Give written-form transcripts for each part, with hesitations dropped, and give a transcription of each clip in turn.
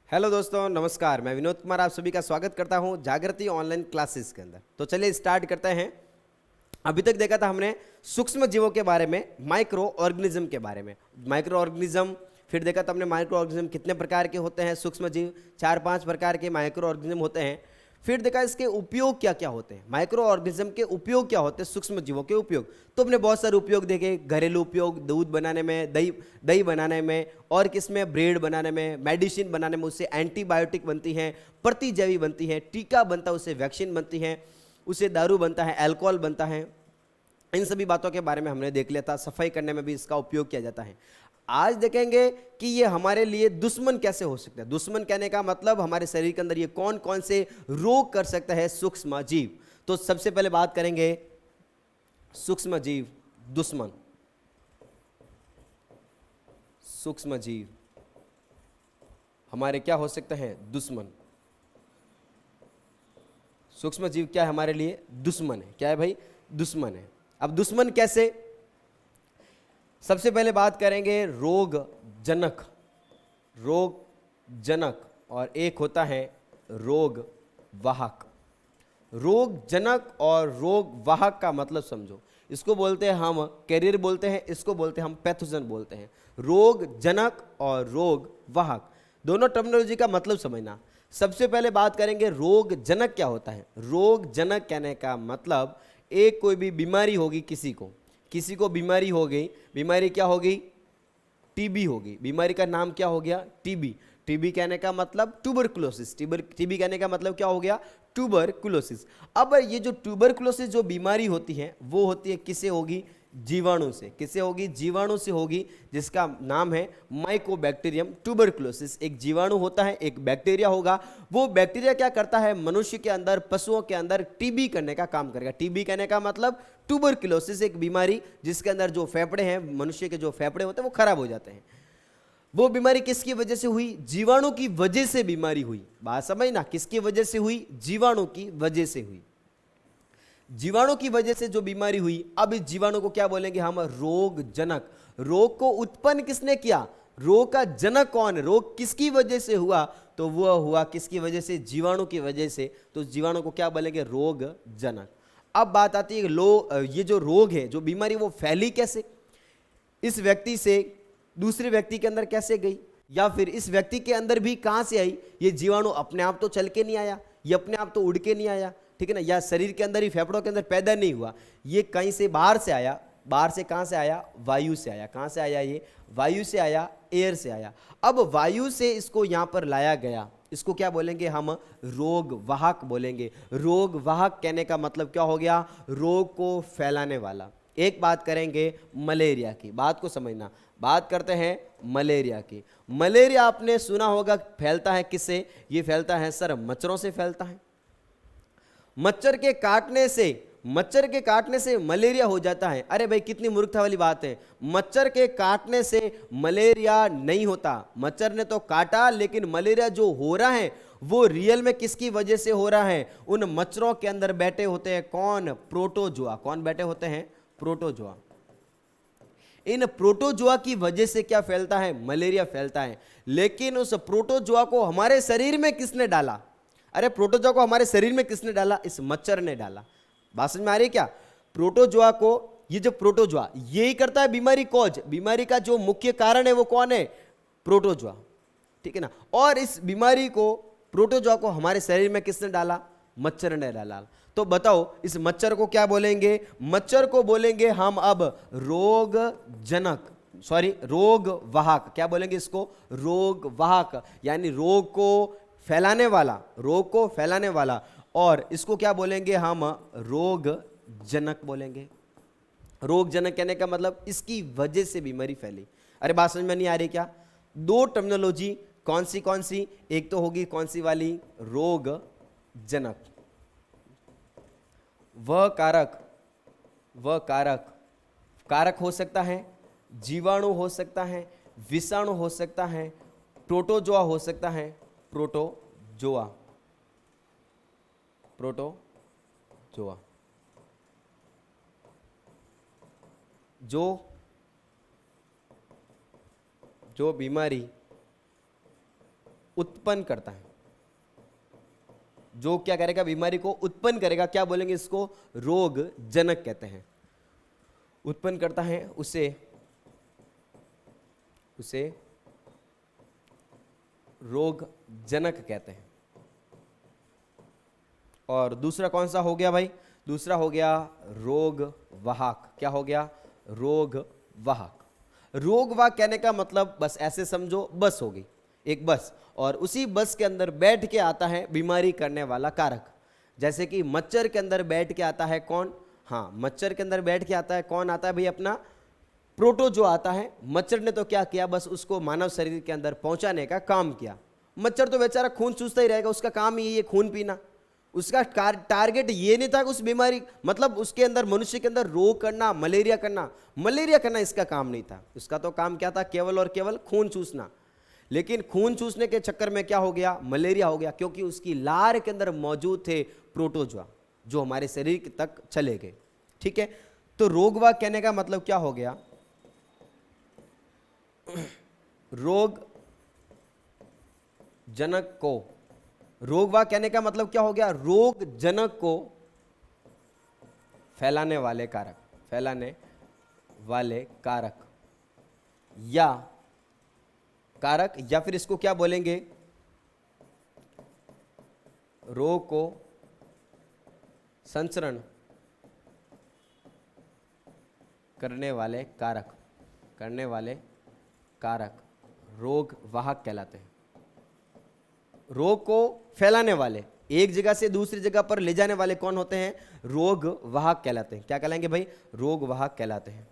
Hello दोस्तों, नमस्कार। मैं विनोद कुमार आप सभी का स्वागत करता हूं जागृति ऑनलाइन क्लासेस के अंदर। तो चलिए स्टार्ट करते हैं। अभी तक देखा था हमने सूक्ष्म जीवों के बारे में, माइक्रो ऑर्गेनिज्म के बारे में। माइक्रो ऑर्गेनिज्म, फिर देखा था हमने माइक्रो ऑर्गेनिज्म कितने प्रकार के होते हैं। सूक्ष्म जीव 4-5 प्रकार के माइक्रो ऑर्गेनिज्म होते हैं। फिर देखा इसके उपयोग क्या क्या होते हैं, माइक्रो ऑर्गेनिज्म के उपयोग क्या होते हैं, सूक्ष्म जीवों के उपयोग। तो हमने बहुत सारे उपयोग देखे, घरेलू उपयोग, दूध बनाने में, दही दही बनाने में, और किसमें, ब्रेड बनाने में, मेडिसिन बनाने में, उससे एंटीबायोटिक बनती हैं, प्रतिजैवी बनती हैं, टीका बनता है, उससे वैक्सीन बनती है, उससे दारू बनता है, अल्कोहल बनता है। इन सभी बातों के बारे में हमने देख लिया था। सफाई करने में भी इसका उपयोग किया जाता है। आज देखेंगे कि ये हमारे लिए दुश्मन कैसे हो सकता है। दुश्मन कहने का मतलब हमारे शरीर के अंदर ये कौन कौन से रोग कर सकता है सूक्ष्म जीव। तो सबसे पहले बात करेंगे सूक्ष्म जीव दुश्मन। सूक्ष्म जीव हमारे क्या हो सकते हैं, दुश्मन। सूक्ष्म जीव क्या है हमारे लिए, दुश्मन है। क्या है भाई, दुश्मन है। अब दुश्मन कैसे, सबसे पहले बात करेंगे रोग जनक। रोग जनक और एक होता है रोग वाहक। रोग जनक और रोग वाहक का मतलब समझो। इसको बोलते हैं हम कैरियर बोलते हैं, इसको बोलते हैं हम पैथोजन बोलते हैं। रोग जनक और रोग वाहक, दोनों टर्मिनोलॉजी का मतलब समझना। सबसे पहले बात करेंगे रोग जनक क्या होता है। रोग जनक कहने का मतलब एक कोई भी बीमारी होगी, किसी को बीमारी हो गई। बीमारी क्या होगी, टीबी होगी। बीमारी का नाम क्या हो गया, टीबी। टीबी कहने का मतलब ट्यूबरकुलोसिस। टीबी कहने का मतलब क्या हो गया, ट्यूबरकुलोसिस। अब ये जो ट्यूबरकुलोसिस जो बीमारी होती है वो होती है किससे होगी, जीवाणु से। किससे होगी, जीवाणु से होगी, जिसका नाम है माइकोबैक्टीरियम ट्यूबरकुलोसिस। एक जीवाणु होता है, एक बैक्टीरिया होगा। वो बैक्टीरिया क्या करता है, मनुष्य के अंदर, पशुओं के अंदर टीबी करने का काम करेगा। टीबी कहने का मतलब ट्यूबरकुलोसिस, एक बीमारी जिसके अंदर जो फेफड़े हैं, मनुष्य के जो फेफड़े होते हैं वो खराब हो जाते हैं। वो बीमारी किसकी वजह से हुई, जीवाणु की वजह से बीमारी हुई। बात समझना, किसकी वजह से हुई, जीवाणु की वजह से हुई। जीवाणु की वजह से जो बीमारी हुई, अब इस जीवाणु को क्या बोलेंगे हम, रोग जनक। रोग को उत्पन्न किसने किया, रोग का जनक कौन है, रोग किसकी वजह से हुआ, तो वह हुआ किसकी वजह से, जीवाणु की वजह से। तो जीवाणु को क्या बोलेंगे, रोग जनक। अब बात आती है ये जो रोग है, जो बीमारी, वो फैली कैसे, इस व्यक्ति से दूसरे व्यक्ति के अंदर कैसे गई, या फिर इस व्यक्ति के अंदर भी कहां से आई। ये जीवाणु अपने आप तो चल के नहीं आया, ये अपने आप तो उड़ के नहीं आया, ठीक है ना, या शरीर के अंदर ही, फेफड़ों के अंदर पैदा नहीं हुआ। ये कहीं से बाहर से आया। बाहर से कहां से आया, वायु से आया। कहां से आया, ये वायु से आया, एयर से आया। अब वायु से इसको यहां पर लाया गया, इसको क्या बोलेंगे हम, रोग वाहक बोलेंगे। रोग वाहक कहने का मतलब क्या हो गया, रोग को फैलाने वाला। एक बात करेंगे मलेरिया की, बात को समझना। बात करते हैं मलेरिया की। मलेरिया आपने सुना होगा, फैलता है किससे, ये फैलता है सर मच्छरों से फैलता है। मच्छर के काटने से मलेरिया हो जाता है। अरे भाई कितनी मूर्खता वाली बात है, मच्छर के काटने से मलेरिया नहीं होता। मच्छर ने तो काटा, लेकिन मलेरिया जो हो रहा है वो रियल में किसकी वजह से हो रहा है, उन मच्छरों के अंदर बैठे होते हैं कौन, प्रोटोजोआ। कौन बैठे होते हैं, प्रोटोजोआ। इन प्रोटोजोआ की वजह से क्या फैलता है, मलेरिया फैलता है। लेकिन उस प्रोटोजोआ को हमारे शरीर में किसने डाला, अरे प्रोटोजोआ को हमारे शरीर में किसने डाला, इस मच्छर ने डाला। बात समझ में आ रही है क्या, प्रोटोजोआ को, ये जो प्रोटोजोआ यही करता है बीमारी कॉज। बीमारी का जो मुख्य कारण है वो कौन है, प्रोटोजोआ, ठीक है ना। और इस बीमारी को, प्रोटोजोआ को हमारे शरीर में किसने डाला, मच्छर ने डाला। तो बताओ इस मच्छर को क्या बोलेंगे, मच्छर को बोलेंगे हम अब रोग जनक, सॉरी रोग वाहक। क्या बोलेंगे इसको, रोग वाहक, यानी रोग को फैलाने वाला, रोग को फैलाने वाला। और इसको क्या बोलेंगे हम, रोग जनक बोलेंगे। रोग जनक कहने का मतलब इसकी वजह से बीमारी फैली। अरे बात समझ में नहीं आ रही क्या, दो टर्मिनोलॉजी कौन सी, एक तो होगी कौन सी वाली, रोग जनक। वह कारक हो सकता है, जीवाणु हो सकता है, विषाणु हो सकता है, प्रोटोजोआ हो सकता है, प्रोटोजोआ जो बीमारी उत्पन्न करता है, जो क्या करेगा, बीमारी को उत्पन्न करेगा, क्या बोलेंगे इसको, रोग जनक कहते हैं। उत्पन्न करता है उसे रोग जनक कहते हैं। और दूसरा कौन सा हो गया भाई, दूसरा हो गया रोग वाहक। क्या हो गया, रोग वाहक। रोग वाहक कहने का मतलब बस ऐसे समझो, बस हो गई एक बस, और उसी बस के अंदर बैठ के आता है बीमारी करने वाला कारक। जैसे कि मच्छर के अंदर बैठ के आता है कौन, हाँ मच्छर के अंदर बैठ के आता है कौन, आता है भाई अपना प्रोटो जो आता है। मच्छर ने तो क्या किया, बस उसको मानव शरीर के अंदर पहुंचाने का काम किया। मच्छर तो बेचारा खून चूसता ही रहेगा, उसका काम ही ये खून पीना। उसका टारगेट ये नहीं था कि उस बीमारी, मतलब उसके अंदर, मनुष्य के अंदर रोग करना, मलेरिया करना इसका काम नहीं था। उसका तो काम क्या था, केवल और केवल खून चूसना। लेकिन खून चूसने के चक्कर में क्या हो गया, मलेरिया हो गया, क्योंकि उसकी लार के अंदर मौजूद थे प्रोटोजोआ जो हमारे शरीर तक चले गए। ठीक है, तो रोगवाहक कहने का मतलब क्या हो गया, रोग जनक को, रोगवाहक कहने का मतलब क्या हो गया, रोग जनक को फैलाने वाले कारक, फैलाने वाले कारक या कारक, या फिर इसको क्या बोलेंगे, रोग को संचरण करने वाले कारक, रोग वाहक कहलाते हैं। रोग को फैलाने वाले, एक जगह से दूसरी जगह पर ले जाने वाले कौन होते हैं, रोग वाहक कहलाते हैं। क्या कहलाएंगे भाई, रोग वाहक कहलाते हैं।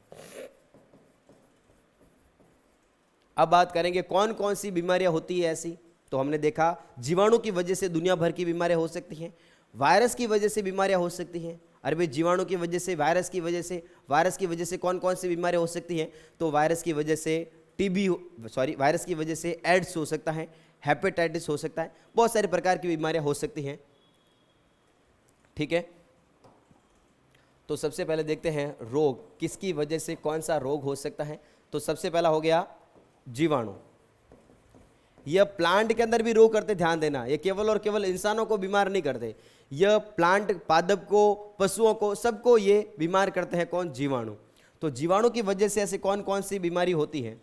अब बात करेंगे कौन कौन सी बीमारियां होती है ऐसी। तो हमने देखा जीवाणु की वजह से दुनिया भर की बीमारियां हो सकती हैं, वायरस की वजह से बीमारियां हो सकती हैं। अरे भाई जीवाणु की वजह से, वायरस की वजह से कौन कौन सी बीमारियां हो सकती हैं, तो वायरस की वजह से वायरस की वजह से एड्स हो सकता है, हेपेटाइटिस हो सकता है, बहुत सारे प्रकार की बीमारियां हो सकती हैं। ठीक है, तो सबसे पहले देखते हैं रोग किसकी वजह से कौन सा रोग हो सकता है। तो सबसे पहला हो गया जीवाणु। यह प्लांट के अंदर भी रोग करते, ध्यान देना, ये केवल और केवल इंसानों को बीमार नहीं करते, यह प्लांट, पादप को, पशुओं को, सबको ये बीमार करते हैं। कौन, जीवाणु। तो जीवाणु की वजह से ऐसे कौन कौन सी बीमारी होती है,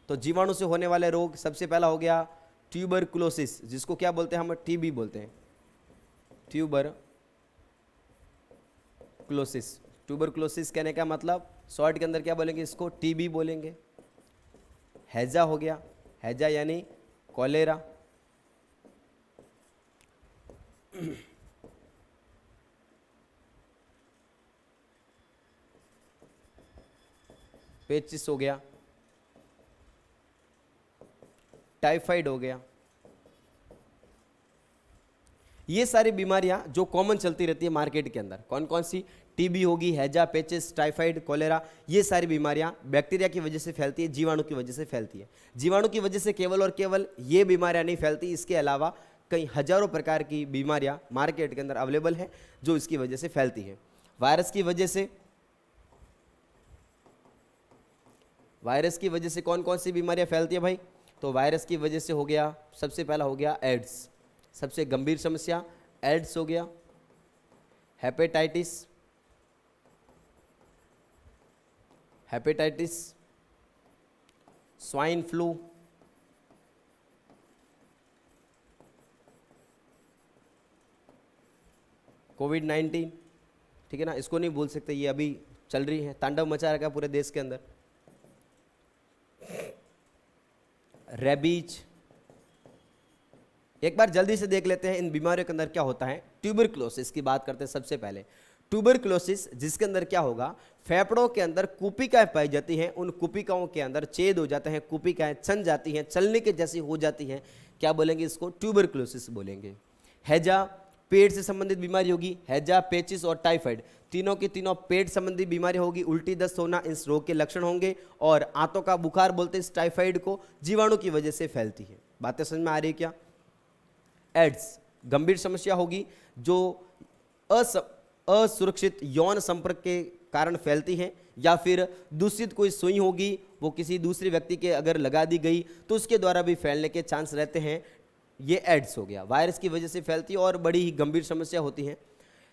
तो जीवाणु से होने वाले रोग, सबसे पहला हो गया ट्यूबरकुलोसिस, जिसको क्या बोलते हैं हम, टीबी बोलते हैं, ट्यूबरकुलोसिस। ट्यूबरकुलोसिस कहने का मतलब शॉर्ट के अंदर क्या बोलेंगे, इसको टीबी बोलेंगे। हैजा हो गया, हैजा यानी कॉलेरा। पेचिस हो गया, टाइफाइड हो गया। ये सारी बीमारियां जो कॉमन चलती रहती है मार्केट के अंदर, कौन कौन सी, टीबी होगी, हैजा, पेचिस, टाइफाइड, कोलेरा, ये सारी बीमारियां बैक्टीरिया की वजह से फैलती है, जीवाणु की वजह से फैलती है। जीवाणु की वजह से केवल और केवल ये बीमारियां नहीं फैलती, इसके अलावा कई हजारों प्रकार की बीमारियां मार्केट के अंदर अवेलेबल है जो इसकी वजह से फैलती है। वायरस की वजह से कौन कौन सी बीमारियां फैलती है भाई, तो वायरस की वजह से हो गया, सबसे पहला हो गया एड्स, सबसे गंभीर समस्या एड्स हो गया, हेपेटाइटिस, स्वाइन फ्लू, कोविड-19, ठीक है ना, इसको नहीं भूल सकते, ये अभी चल रही है, तांडव मचा रखा पूरे देश के अंदर। रेबीज। एक बार जल्दी से देख लेते हैं इन बीमारियों के अंदर क्या होता है। ट्यूबरकुलोसिस की बात करते हैं सबसे पहले। ट्यूबरकुलोसिस जिसके अंदर क्या होगा, फेफड़ों के अंदर कुपिकाएं पाई जाती हैं, उन कुपिकाओं के अंदर छेद हो जाते हैं, कुपिकाएं छन जाती हैं, चलने के जैसी हो जाती हैं, क्या बोलेंगे इसको, ट्यूबरकुलोसिस बोलेंगे। हैजा, पेट से संबंधित बीमारी होगी, हैजा, पेचिस और टाइफाइड, तीनों की तीनों पेट संबंधी बीमारी होगी, उल्टी दस्त होना इस रोग के लक्षण होंगे, और आंतों का बुखार बोलते हैं इस टाइफाइड को, जीवाणु की वजह से फैलती है। बातें समझ में आ रही है क्या। एड्स गंभीर समस्या होगी जो असुरक्षित यौन संपर्क के कारण फैलती हैं, या फिर दूषित कोई सुई होगी वो किसी दूसरे व्यक्ति के अगर लगा दी गई तो उसके द्वारा भी फैलने के चांस रहते हैं। ये एड्स हो गया, वायरस की वजह से फैलती है और बड़ी ही गंभीर समस्या होती है।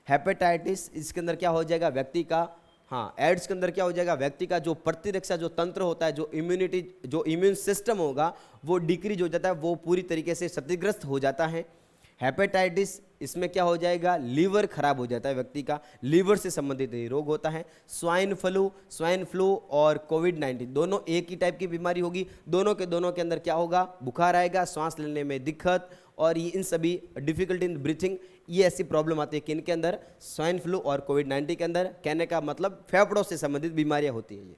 हेपेटाइटिस, इसके अंदर क्या हो जाएगा, व्यक्ति का, हाँ, एड्स के अंदर क्या हो जाएगा, व्यक्ति का जो प्रतिरक्षा जो तंत्र होता है, जो इम्यूनिटी, जो इम्यून सिस्टम होगा वो डिक्रीज हो जाता है, वो पूरी तरीके से क्षतिग्रस्त हो जाता है। हेपेटाइटिस, इसमें क्या हो जाएगा, लीवर खराब हो जाता है, व्यक्ति का लीवर से संबंधित रोग होता है। स्वाइन फ्लू और कोविड-19 दोनों एक ही टाइप की बीमारी होगी, दोनों के अंदर क्या होगा, बुखार आएगा, सांस लेने में दिक्कत और ये इन सभी डिफिकल्टी इन ब्रीथिंग, ये ऐसी प्रॉब्लम आती है किन के अंदर, स्वाइन फ्लू और कोविड-19 के अंदर। कहने का मतलब फेफड़ों से संबंधित बीमारियां होती है ये।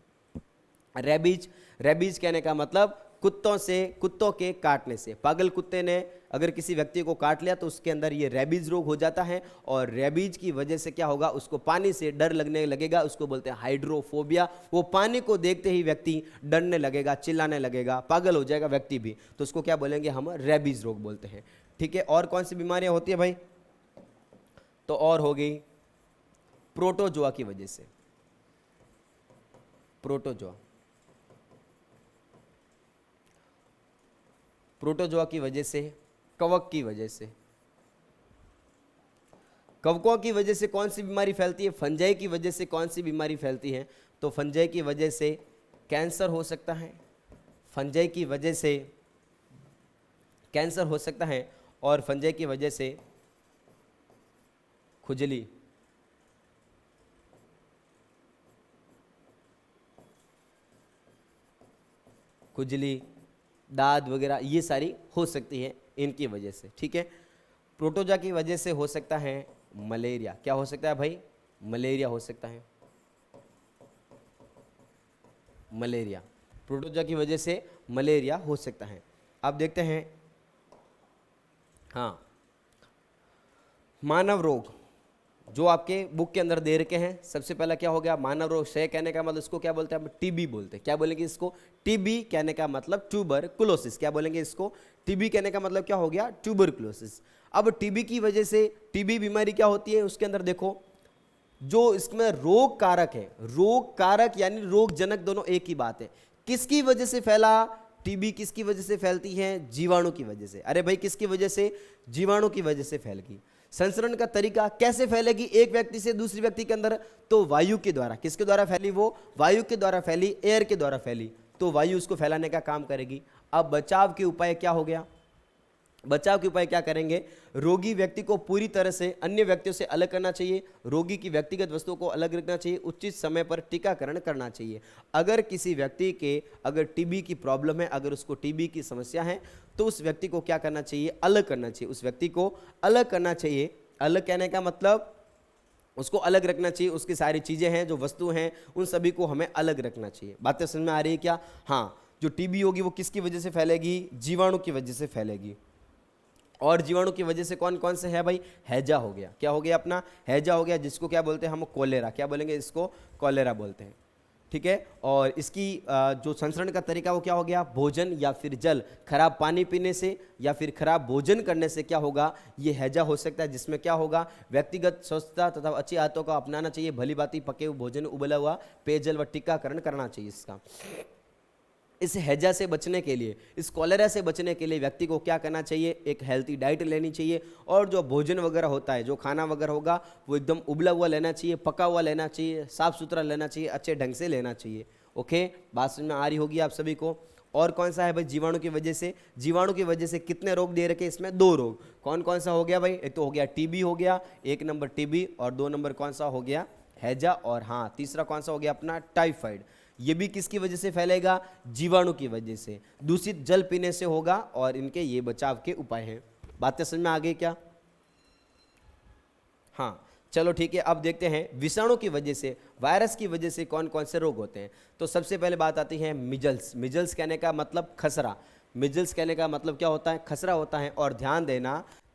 रेबीज कहने का मतलब कुत्तों के काटने से, पागल कुत्ते ने अगर किसी व्यक्ति को काट लिया तो उसके अंदर ये रेबीज रोग हो जाता है, और रेबीज की वजह से क्या होगा, उसको पानी से डर लगने लगेगा, उसको बोलते हैं हाइड्रोफोबिया। वो पानी को देखते ही व्यक्ति डरने लगेगा, चिल्लाने लगेगा, पागल हो जाएगा व्यक्ति भी, तो उसको क्या बोलेंगे हम, रेबीज रोग बोलते हैं। ठीक है, और कौन सी बीमारियां होती है भाई, तो और हो गई प्रोटोजोआ की वजह से, प्रोटोजोआ की वजह से, कवक की वजह से, कवकों की वजह से कौन सी बीमारी फैलती है, फंजाई की वजह से कौन सी बीमारी फैलती है, तो फंजाई की वजह से कैंसर हो सकता है, फंजाई की वजह से कैंसर हो सकता है, और फंजाई की वजह से खुजली, दाद वगैरह ये सारी हो सकती है इनकी वजह से। ठीक है, प्रोटोजोआ की वजह से हो सकता है मलेरिया। क्या हो सकता है भाई, मलेरिया हो सकता है, मलेरिया, प्रोटोजोआ की वजह से मलेरिया हो सकता है। अब देखते हैं, हाँ, मानव रोग जो आपके बुक के अंदर दे रखे हैं। सबसे पहला क्या हो गया, मानव रोग। क्षय कहने का मतलब इसको क्या बोलते हैं, हम टीबी बोलते हैं। क्या बोलेंगे इसको, टीबी कहने का मतलब ट्यूबरकुलोसिस। क्या बोलेंगे इसको, टीबी कहने का मतलब क्या हो गया, ट्यूबरकुलोसिस। अब टीबी की वजह से, टीबी बीमारी क्या होती है, उसके अंदर देखो जो इसमें रोग कारक है, रोग कारक यानी रोग जनक दोनों एक ही बात है। किसकी वजह से फैला टीबी, किसकी वजह से फैलती है, जीवाणु की वजह से। अरे भाई किसकी वजह से, जीवाणु की वजह से फैल गई। संचरण का तरीका कैसे फैलेगी एक व्यक्ति से दूसरे व्यक्ति के अंदर, तो वायु के द्वारा। किसके द्वारा फैली, वो वायु के द्वारा फैली, एयर के द्वारा फैली, तो वायु उसको फैलाने का काम करेगी। अब बचाव के उपाय क्या हो गया, बचाव के उपाय क्या करेंगे, रोगी व्यक्ति को पूरी तरह से अन्य व्यक्तियों से अलग करना चाहिए, रोगी की व्यक्तिगत वस्तुओं को अलग रखना चाहिए, उचित समय पर टीकाकरण करना चाहिए। अगर किसी व्यक्ति के अगर टीबी की प्रॉब्लम है, अगर उसको टीबी की समस्या है, तो उस व्यक्ति को क्या करना चाहिए, अलग करना चाहिए, उस व्यक्ति को अलग करना चाहिए। अलग कहने का मतलब उसको अलग रखना चाहिए, उसकी सारी चीज़ें हैं, जो वस्तु हैं, उन सभी को हमें अलग रखना चाहिए। बातें समझ में आ रही है क्या, हाँ। जो टीबी होगी वो किसकी वजह से फैलेगी, जीवाणु की वजह से फैलेगी। और जीवाणु की वजह से कौन कौन से है भाई, हैजा हो गया। क्या हो गया अपना, हैजा हो गया, जिसको क्या बोलते हैं हम, कोलेरा। क्या बोलेंगे इसको, कोलेरा बोलते हैं। ठीक है, और इसकी जो संचरण का तरीका वो क्या हो गया, भोजन या फिर जल, खराब पानी पीने से या फिर खराब भोजन करने से क्या होगा, ये हैजा हो सकता है, जिसमें क्या होगा, व्यक्तिगत स्वच्छता तथा अच्छी आदतों का अपनाना चाहिए, भली भांति पके हुए भोजन, उबला हुआ पेयजल व टीकाकरण करना चाहिए इसका। इस हैजा से बचने के लिए, इस कॉलेरा से बचने के लिए व्यक्ति को क्या करना चाहिए, एक हेल्थी डाइट लेनी चाहिए, और जो भोजन वगैरह होता है, जो खाना वगैरह होगा, वो एकदम उबला हुआ लेना चाहिए, पका हुआ लेना चाहिए, साफ सुथरा लेना चाहिए, अच्छे ढंग से लेना चाहिए। ओके, बात समझ में आ रही होगी आप सभी को। और कौन सा है भाई, जीवाणु की वजह से। जीवाणु की वजह से कितने रोग दे रखे, इसमें 2 रोग। कौन कौन सा हो गया भाई, एक तो हो गया टीबी हो गया, 1 नंबर टीबी, और 2 नंबर कौन सा हो गया, हैजा, और हाँ तीसरा कौन सा हो गया अपना, टाइफाइड। ये भी किसकी वजह से फैलेगा, जीवाणु की वजह से। दूषित जल पीने से होगा, और इनके ये बचाव के उपाय हैं। बातें समझ में आ गई क्या, हाँ चलो ठीक है। अब देखते हैं विषाणु की वजह से, वायरस की वजह से कौन कौन से रोग होते हैं। तो सबसे पहले बात आती है मिजल्स। मिजल्स कहने का मतलब खसरा, मिजल्स कहने का मतलब क्या होता है, खसरा होता है। और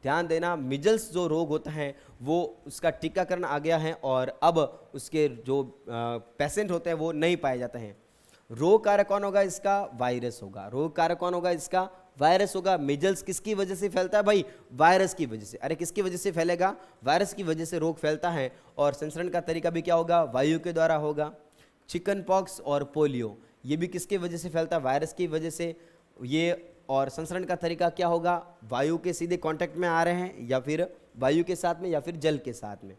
ध्यान देना मिजल्स जो रोग होता है वो उसका टीकाकरण आ गया है, और अब उसके जो पेशेंट होते हैं वो नहीं पाए जाते हैं। रोग कारक कौन होगा इसका, वायरस होगा। रोग कारक कौन होगा इसका, वायरस होगा। मिजल्स किसकी वजह से फैलता है भाई? वायरस की वजह से। अरे किसकी वजह से फैलेगा? वायरस की वजह से रोग फैलता है। और संचरण का तरीका भी क्या होगा? वायु के द्वारा होगा। चिकन पॉक्स और पोलियो ये भी किसकी वजह से फैलता है? वायरस की वजह से। ये और संचरण का तरीका क्या होगा? वायु के सीधे कांटेक्ट में आ रहे हैं, या फिर वायु के साथ में, या फिर जल के साथ में।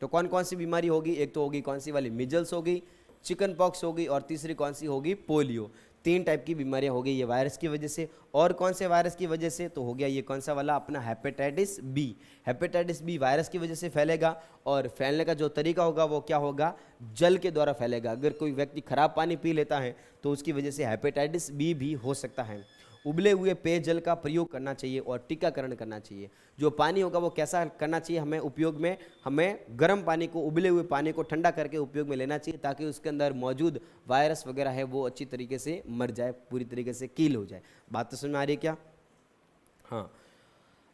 तो कौन कौन सी बीमारी होगी? एक तो होगी कौन सी वाली? मिजल्स होगी, चिकन पॉक्स होगी, और तीसरी कौन सी होगी? पोलियो। 3 टाइप की बीमारियां होगी ये वायरस की वजह से। और कौन से वायरस की वजह से? तो हो गया ये कौन सा वाला अपना hepatitis B. Hepatitis B virus की वजह से फैलेगा, और फैलने का जो तरीका होगा वो क्या होगा? जल के द्वारा फैलेगा। अगर कोई व्यक्ति खराब पानी पी लेता है तो उसकी वजह से हेपेटाइटिस बी भी हो सकता है। उबले हुए पेयजल का प्रयोग करना चाहिए और टीकाकरण करना चाहिए। जो पानी होगा वो कैसा करना चाहिए? हमें उपयोग में, हमें गर्म पानी को, उबले हुए पानी को ठंडा करके उपयोग में लेना चाहिए, ताकि उसके अंदर मौजूद वायरस वगैरह है वो अच्छी तरीके से मर जाए, पूरी तरीके से कील हो जाए। बात तो समझ में आ रही है क्या? हाँ।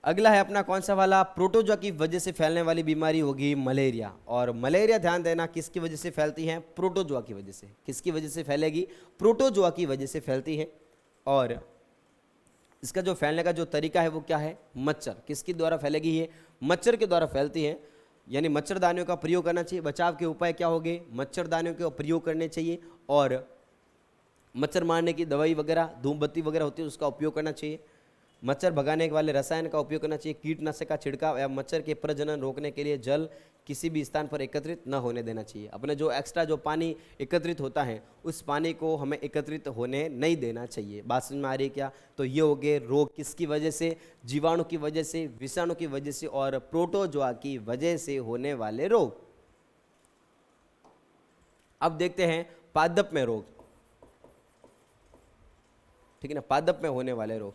अगला है अपना कौन सा वाला? प्रोटोजोआ की वजह से फैलने वाली बीमारी होगी मलेरिया। और मलेरिया ध्यान देना किसकी वजह से फैलती है? प्रोटोजोआ की वजह से। किसकी वजह से फैलेगी? प्रोटोजोआ की वजह से फैलती है। और इसका जो फैलने का जो तरीका है वो क्या है? मच्छर। किसके द्वारा फैलेगी ये? मच्छर के द्वारा फैलती है। यानी मच्छरदानियों का प्रयोग करना चाहिए। बचाव के उपाय क्या होंगे? मच्छरदानियों के प्रयोग करने चाहिए, और मच्छर मारने की दवाई वगैरह, धूप बत्ती वगैरह होती है उसका उपयोग करना चाहिए। मच्छर भगाने वाले रसायन का उपयोग करना चाहिए। कीटनाशक का छिड़काव या मच्छर के प्रजनन रोकने के लिए जल किसी भी स्थान पर एकत्रित न होने देना चाहिए। अपने जो एक्स्ट्रा जो पानी एकत्रित होता है उस पानी को हमें एकत्रित होने नहीं देना चाहिए। बात समझ में आ रही है क्या? तो ये हो गए रोग किसकी वजह से? जीवाणु की वजह से, विषाणु की वजह से, और प्रोटोजोआ की वजह से होने वाले रोग। अब देखते हैं पादप में रोग। ठीक है ना, पादप में होने वाले रोग।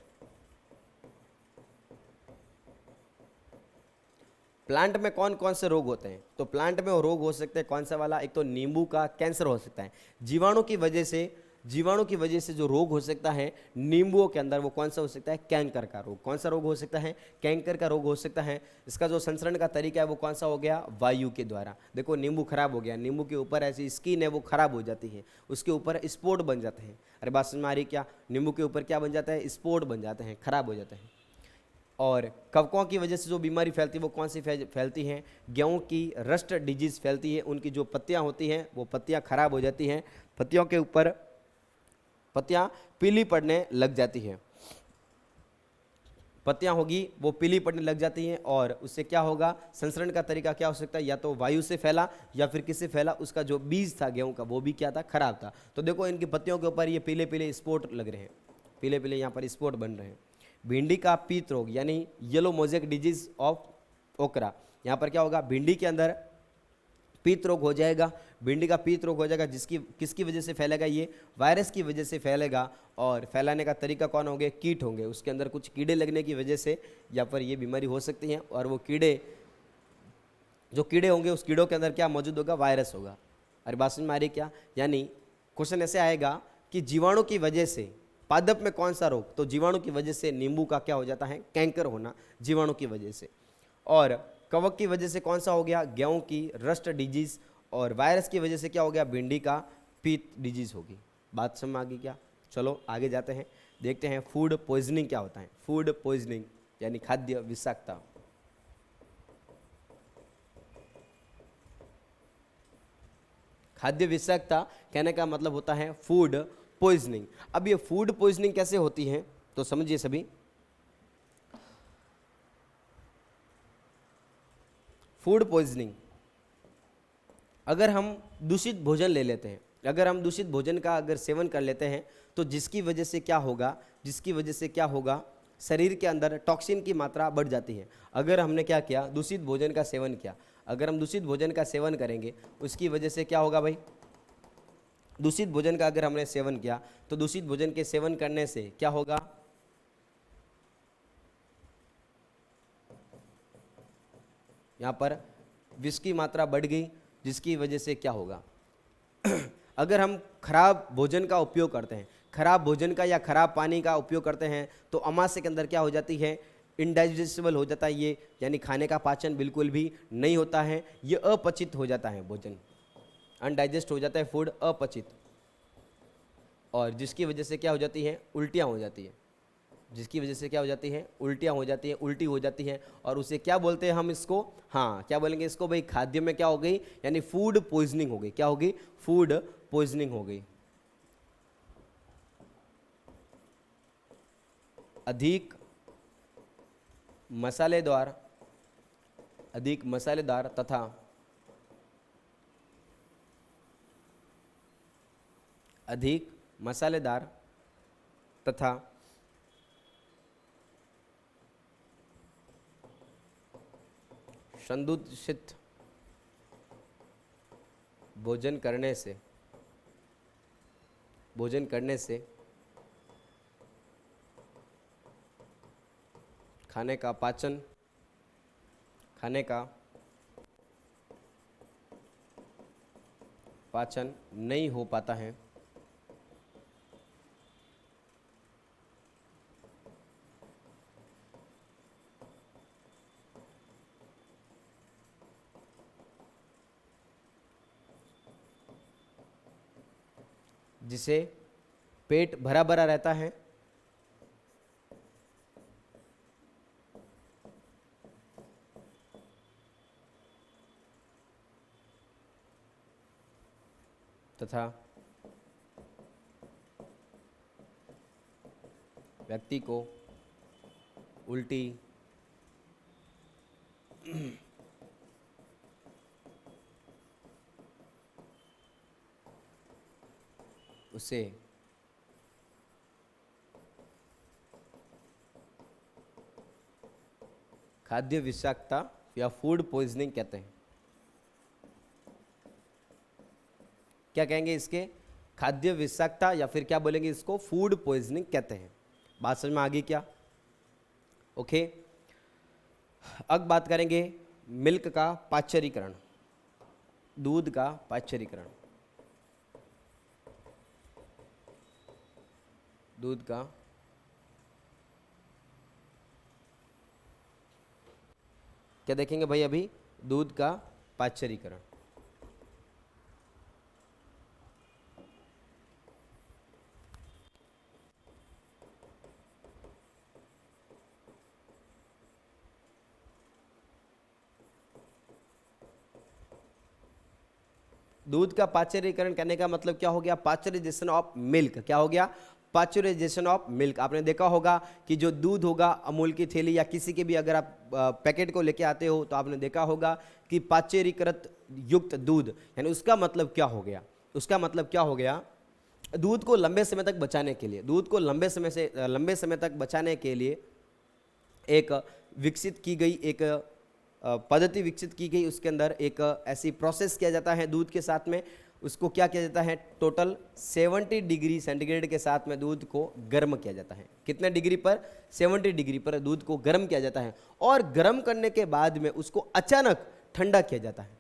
प्लांट में कौन कौन से रोग होते हैं? तो प्लांट में वो रोग हो सकते हैं कौन सा वाला? एक तो नींबू का कैंसर हो सकता है। जीवाणु की वजह से जो रोग हो सकता है नींबुओं के अंदर, वो कौन सा हो सकता है? कैंकर का रोग। कौन सा रोग हो सकता है? कैंकर का रोग हो सकता है। इसका जो संचरण का तरीका है वो कौन सा हो गया? वायु के द्वारा। देखो नींबू खराब हो गया, नींबू के ऊपर ऐसी स्किन है वो खराब हो जाती है, उसके ऊपर स्पोर्ट बन जाते हैं। अरे बात समझ में आ रही क्या? नींबू के ऊपर क्या बन जाता है? स्पोर्ट बन जाते हैं, खराब हो जाते हैं। और कवकों की वजह से जो बीमारी फैलती है वो कौन सी फैलती हैं? गेहूं की रस्ट डिजीज फैलती है। उनकी जो पत्तियां होती हैं वो पत्तियां खराब हो जाती हैं, पत्तियों के ऊपर पत्तियां पीली पड़ने लग जाती हैं। पत्तियां होगी वो पीली पड़ने लग जाती हैं, और उससे क्या होगा? संचरण का तरीका क्या हो सकता है? या तो वायु से फैला या फिर किससे फैला? उसका जो बीज था गेहूं का वो भी क्या था? खराब था। तो देखो इनकी पत्तियों के ऊपर ये पीले पीले स्पॉट लग रहे हैं, पीले पीले यहाँ पर स्पॉट बन रहे हैं। भिंडी का पीत रोग यानी येलो मोजेक डिजीज ऑफ ओकरा। यहाँ पर क्या होगा? भिंडी के अंदर पीत रोग हो जाएगा। भिंडी का पीत रोग हो जाएगा, जिसकी किसकी वजह से फैलेगा? ये वायरस की वजह से फैलेगा। और फैलाने का तरीका कौन होंगे? कीट होंगे। उसके अंदर कुछ कीड़े लगने की वजह से यहाँ पर ये बीमारी हो सकती है। और वो कीड़े, जो कीड़े होंगे उस कीड़ों के अंदर क्या मौजूद होगा? वायरस होगा। अरे बात समझ में आ रही क्या? यानी क्वेश्चन ऐसे आएगा कि जीवाणु की वजह से पादप में कौन सा रोग? तो जीवाणु की वजह से नींबू का क्या हो जाता है? कैंकर होना, जीवाणु की वजह से। और कवक की वजह से कौन सा हो गया? गेहूं की रस्ट डिजीज। और वायरस की वजह से क्या हो गया? भिंडी का पीत डिजीज होगी। बात समझ में आ गई क्या? चलो आगे जाते हैं, देखते हैं फूड पॉइजनिंग क्या होता है। फूड पॉइजनिंग यानी खाद्य विषाक्तता। खाद्य विषाक्तता कहने का मतलब होता है फूड पॉइजनिंग। अब ये फूड पॉइजनिंग कैसे होती है तो समझिए सभी। फूड पॉइजनिंग, अगर हम दूषित भोजन ले लेते हैं, अगर हम दूषित भोजन का अगर सेवन कर लेते हैं तो जिसकी वजह से क्या होगा? शरीर के अंदर टॉक्सिन की मात्रा बढ़ जाती है। अगर हमने क्या किया? दूषित भोजन का सेवन किया। अगर हम दूषित भोजन का सेवन करेंगे उसकी वजह से क्या होगा भाई? दूषित भोजन का अगर हमने सेवन किया तो दूषित भोजन के सेवन करने से क्या होगा? यहाँ पर विष की मात्रा बढ़ गई, जिसकी वजह से क्या होगा? अगर हम खराब भोजन का उपयोग करते हैं, खराब भोजन का या खराब पानी का उपयोग करते हैं तो अमाशय के अंदर क्या हो जाती है? इनडाइजेस्टिबल हो जाता है ये, यानी खाने का पाचन बिल्कुल भी नहीं होता है। ये अपचित हो जाता है भोजन, अनडाइजेस्ट हो जाता है फूड, अपचित। और जिसकी वजह से क्या हो जाती है? उल्टियाँ हो जाती है। जिसकी वजह से क्या हो जाती है, उल्टियाँ हो जाती हैं, उल्टी हो जाती हैं, और उसे क्या बोलते हैं हम इसको, हाँ क्या बोलेंगे इसको भाई, खाद्य में क्या हो गई, यानी फूड पॉइजनिंग हो गई। क्या हो गई, फूड पॉइजनिंग हो गई। अधिक मसालेदार, अधिक मसालेदार तथा अधिक मसालेदार तथा संदूषित भोजन करने से, भोजन करने से खाने का पाचन, खाने का पाचन नहीं हो पाता है, जिसे पेट भरा भरा रहता है, तथा व्यक्ति को उल्टी उसे खाद्य विषाक्तता या फूड पॉइजनिंग कहते हैं। क्या कहेंगे इसके, खाद्य विषाक्तता या फिर क्या बोलेंगे इसको, फूड पॉइजनिंग कहते हैं। बात समझ में आ गई क्या? ओके। अब बात करेंगे मिल्क का पाश्चरीकरण, दूध का पाश्चरीकरण। दूध का क्या देखेंगे भाई अभी, दूध का पाश्चरीकरण। दूध का पाश्चरीकरण करने का मतलब क्या हो गया, पाश्चराइजेशन ऑफ मिल्क। क्या हो गया, पाश्चराइजेशन ऑफ मिल्क। आपने देखा होगा कि जो दूध होगा अमूल की थैली या किसी के भी अगर आप पैकेट को लेके आते हो तो आपने देखा होगा कि पाश्चरीकृत युक्त दूध, यानी उसका मतलब क्या हो गया, उसका मतलब क्या हो गया, दूध को लंबे समय तक बचाने के लिए, दूध को लंबे समय तक बचाने के लिए एक विकसित की गई एक पद्धति विकसित की गई। उसके अंदर एक ऐसी प्रोसेस किया जाता है दूध के साथ में, उसको क्या किया जाता है, टोटल 70 डिग्री सेंटीग्रेड के साथ में दूध को गर्म किया जाता है। कितने डिग्री पर, 70 डिग्री पर दूध को गर्म किया जाता है, और गर्म करने के बाद में उसको अचानक ठंडा किया जाता है।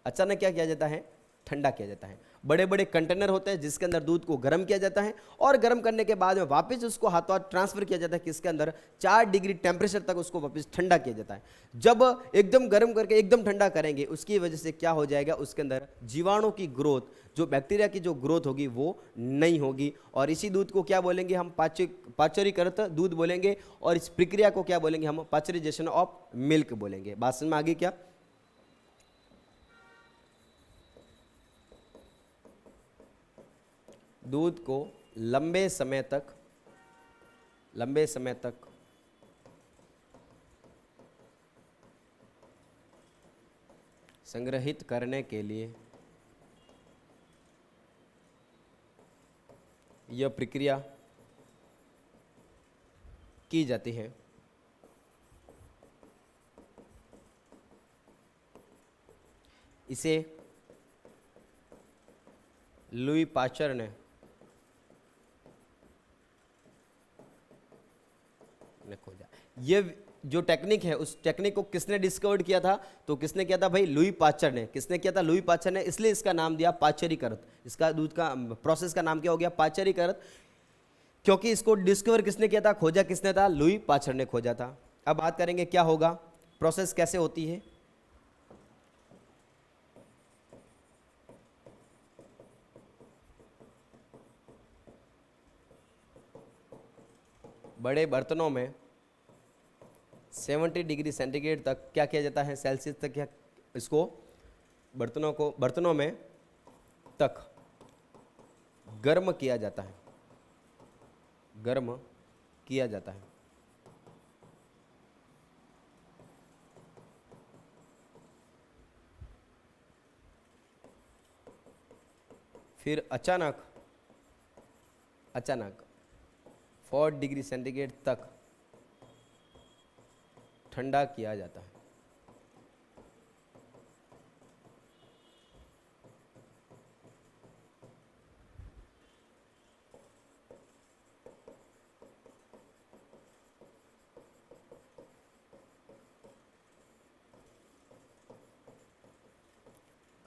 अचानक क्या किया जाता है, ठंडा किया जाता है। बड़े बड़े कंटेनर होते हैं जिसके अंदर दूध को गर्म किया जाता है, और गर्म करने के बाद में वापस उसको हाथों हाथ ट्रांसफर किया जाता है किसके अंदर, 4 डिग्री टेम्परेचर तक उसको वापस ठंडा किया जाता है। जब एकदम गर्म करके एकदम ठंडा करेंगे, उसकी वजह से क्या हो जाएगा, उसके अंदर जीवाणु की ग्रोथ, जो बैक्टीरिया की जो ग्रोथ होगी वो नहीं होगी, और इसी दूध को क्या बोलेंगे हम, पाश्चरीकृत दूध बोलेंगे, और इस प्रक्रिया को क्या बोलेंगे हम, पाश्चराइजेशन ऑफ मिल्क बोलेंगे। बात समझ में आ गई क्या? दूध को लंबे समय तक संग्रहित करने के लिए यह प्रक्रिया की जाती है। इसे लुई पाश्चर ने खोजा। ये जो टेक्निक है, उस टेक्निक को किसने डिस्कवर्ड किया था, तो किसने किया था भाई, लुई पाश्चर ने। किसने किया था, लुई पाश्चर ने, इसलिए इसका नाम दिया पाश्चरीकृत। इसका दूध का प्रोसेस का नाम क्या हो गया, पाश्चरीकृत, क्योंकि इसको डिस्कवर किसने किया था, खोजा किसने था, लुई पाश्चर ने खोजा था। अब बात करेंगे क्या होगा, प्रोसेस कैसे होती है। बड़े बर्तनों में 70 डिग्री सेंटीग्रेड तक क्या किया जाता है, सेल्सियस तक क्या इसको बर्तनों में तक गर्म किया जाता है, गर्म किया जाता है। फिर अचानक 4 डिग्री सेंटीग्रेड तक ठंडा किया जाता है।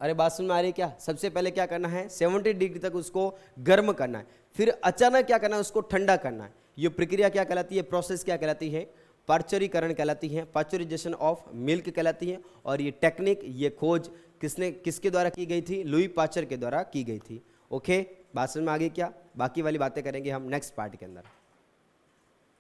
अरे बात सुन में आ रही है क्या? सबसे पहले क्या करना है, 70 डिग्री तक उसको गर्म करना है, फिर अचानक क्या करना है, उसको ठंडा करना है। ये प्रक्रिया क्या कहलाती है, प्रोसेस क्या कहलाती है, पाश्चरीकरण कहलाती है, पाश्चराइजेशन ऑफ मिल्क कहलाती है। और ये टेक्निक, ये खोज किसके द्वारा की गई थी, लुई पाश्चर के द्वारा की गई थी। ओके, बात समझ में आ गई क्या? बाकी वाली बातें करेंगे हम नेक्स्ट पार्ट के अंदर।